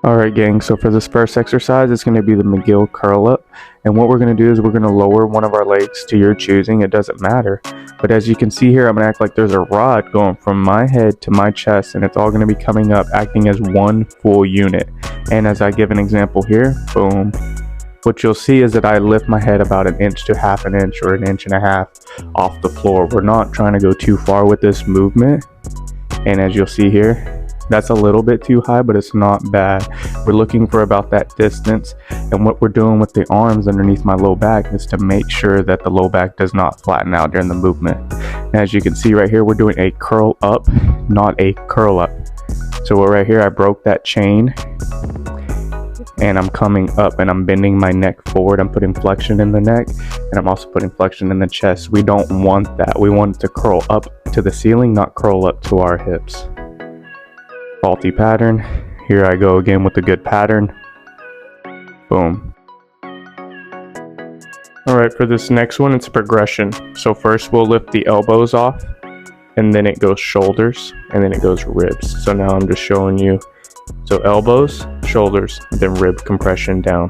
Alright gang, so for this first exercise, it's going to be the McGill curl up. And what we're going to do is we're going to lower one of our legs to your choosing. It doesn't matter. But as you can see here, I'm going to act like there's a rod going from my head to my chest, and it's all going to be coming up, acting as one full unit. And as I give an example here, boom. What you'll see is that I lift my head about an inch to half an inch or an inch and a half off the floor. We're not trying to go too far with this movement. And as you'll see here, that's a little bit too high, but it's not bad. We're looking for about that distance. And what we're doing with the arms underneath my low back is to make sure that the low back does not flatten out during the movement. And as you can see right here, we're doing a curl up, not a curl up. So right here, I broke that chain and I'm coming up and I'm bending my neck forward. I'm putting flexion in the neck and I'm also putting flexion in the chest. We don't want that. We want it to curl up to the ceiling, not curl up to our hips. Faulty pattern. Here I go again with a good pattern. Boom. Alright, for this next one, it's a progression. So first we'll lift the elbows off, and then it goes shoulders, and then it goes ribs. So now I'm just showing you. So elbows, shoulders, then rib compression down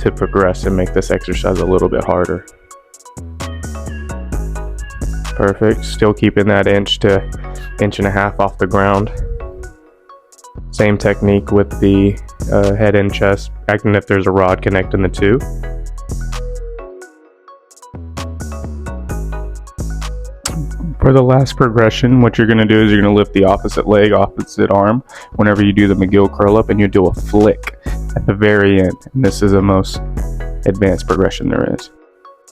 to progress and make this exercise a little bit harder. Perfect. Still keeping that inch to inch and a half off the ground. Same technique with the head and chest, acting if there's a rod connecting the two. For the last progression, what you're going to do is you're going to lift the opposite leg, opposite arm, whenever you do the McGill curl up, and you do a flick at the very end. And this is the most advanced progression there is.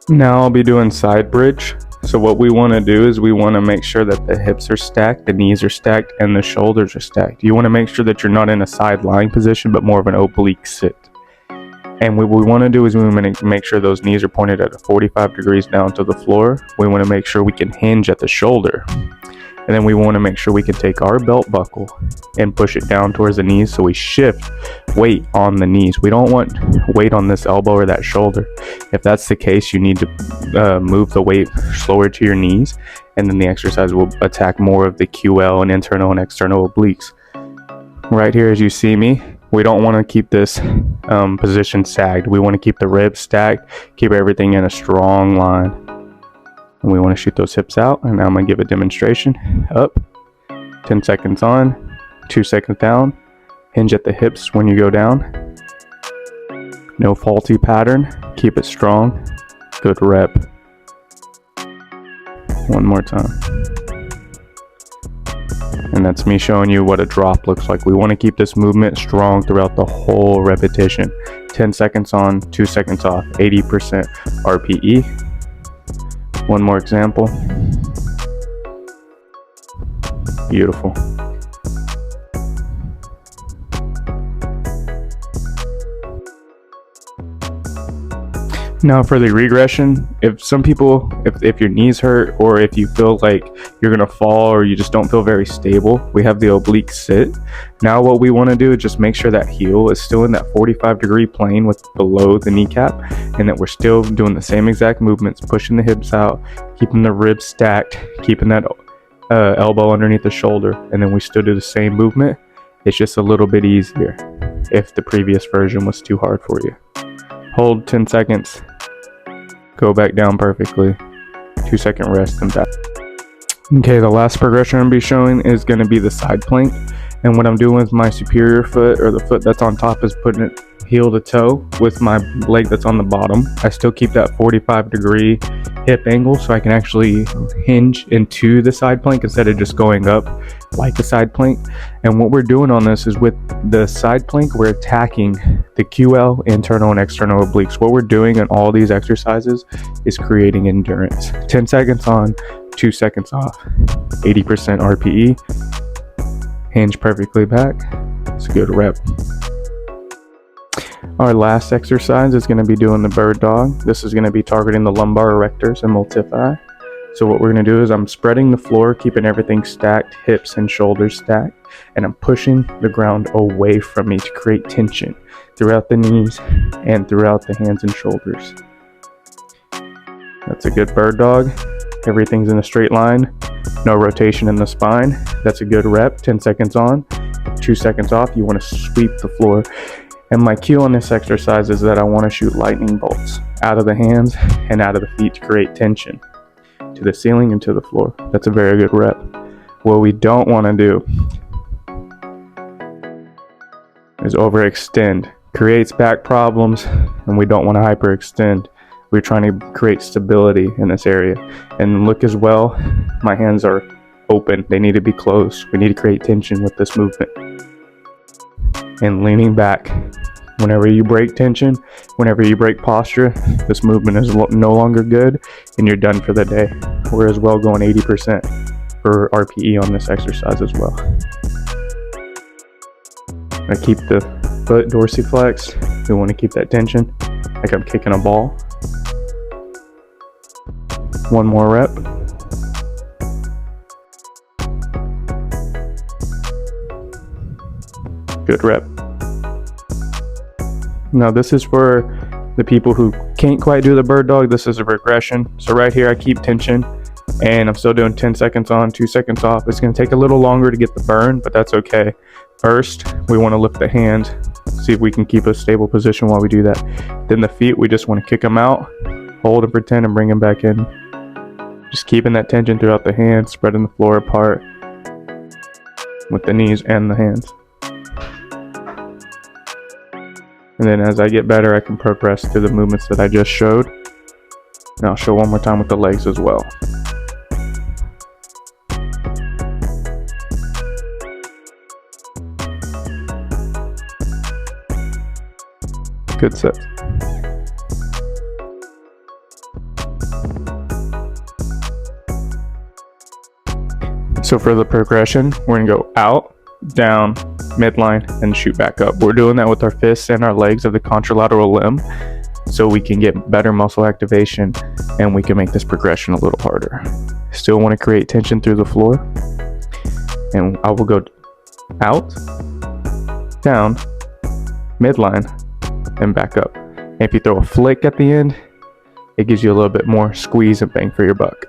Now I'll be doing side bridge. So what we want to do is we want to make sure that the hips are stacked, the knees are stacked, and the shoulders are stacked. You want to make sure that you're not in a side lying position, but more of an oblique sit. And what we want to do is we want to make sure those knees are pointed at 45 degrees down to the floor. We want to make sure we can hinge at the shoulder. And then we want to make sure we can take our belt buckle and push it down towards the knees, so we shift weight on the knees. We don't want weight on this elbow or that shoulder. If that's the case, you need to move the weight slower to your knees, and then the exercise will attack more of the QL and internal and external obliques. Right here, as you see me, we don't want to keep this position sagged. We want to keep the ribs stacked, keep everything in a strong line. And we want to shoot those hips out. And now I'm going to give a demonstration. Up, 10 seconds on, 2 seconds down. Hinge at the hips when you go down. No faulty pattern. Keep it strong. Good rep. One more time. And that's me showing you what a drop looks like. We want to keep this movement strong throughout the whole repetition. 10 seconds on, 2 seconds off, 80% RPE. One more example. Beautiful. Now for the regression, if your knees hurt, or if you feel like you're gonna fall, or you just don't feel very stable, we have the oblique sit. Now what we want to do is just make sure that heel is still in that 45-degree plane with below the kneecap, and that we're still doing the same exact movements, pushing the hips out, keeping the ribs stacked, keeping that elbow underneath the shoulder, and then we still do the same movement. It's just a little bit easier if the previous version was too hard for you. Hold 10 seconds, go back down perfectly, 2 second rest and back. Okay, the last progression I'm going to be showing is going to be the side plank. And what I'm doing with my superior foot, or the foot that's on top, is putting it heel to toe with my leg that's on the bottom. I still keep that 45-degree hip angle, so I can actually hinge into the side plank instead of just going up like the side plank. And what we're doing on this is with the side plank, we're attacking the QL, internal and external obliques. What we're doing in all these exercises is creating endurance. 10 seconds on, 2 seconds off, 80% RPE, hinge perfectly back. It's a good rep. Our last exercise is going to be doing the bird dog. This is going to be targeting the lumbar erectors and multifidi. So what we're going to do is I'm spreading the floor, keeping everything stacked, hips and shoulders stacked, and I'm pushing the ground away from me to create tension throughout the knees and throughout the hands and shoulders. That's a good bird dog. Everything's in a straight line, no rotation in the spine. That's a good rep. 10 seconds on, 2 2 seconds off, you want to sweep the floor. And my cue on this exercise is that I want to shoot lightning bolts out of the hands and out of the feet to create tension to the ceiling and to the floor. That's a very good rep. What we don't want to do is overextend. Creates back problems, and we don't want to hyperextend. We're trying to create stability in this area. And look as well, my hands are open. They need to be closed. We need to create tension with this movement. And leaning back. Whenever you break tension, whenever you break posture, this movement is no longer good and you're done for the day. We're as well going 80% for RPE on this exercise as well. I keep the foot dorsiflexed. We want to keep that tension like I'm kicking a ball. One more rep. Good rep. Now this is for the people who can't quite do the bird dog. This is a regression. So right here I keep tension and I'm still doing 10 seconds on, 2 seconds off. It's going to take a little longer to get the burn, but that's okay. First, we want to lift the hands, see if we can keep a stable position while we do that. Then the feet, we just want to kick them out, hold and pretend, and bring them back in. Just keeping that tension throughout the hands, spreading the floor apart with the knees and the hands. And then as I get better, I can progress to the movements that I just showed. And I'll show one more time with the legs as well. Good set. So for the progression, we're gonna go out, down, midline, and shoot back up. We're doing that with our fists and our legs of the contralateral limb so we can get better muscle activation and we can make this progression a little harder. Still want to create tension through the floor, and I will go out, down, midline, and back up. And if you throw a flick at the end, it gives you a little bit more squeeze and bang for your buck.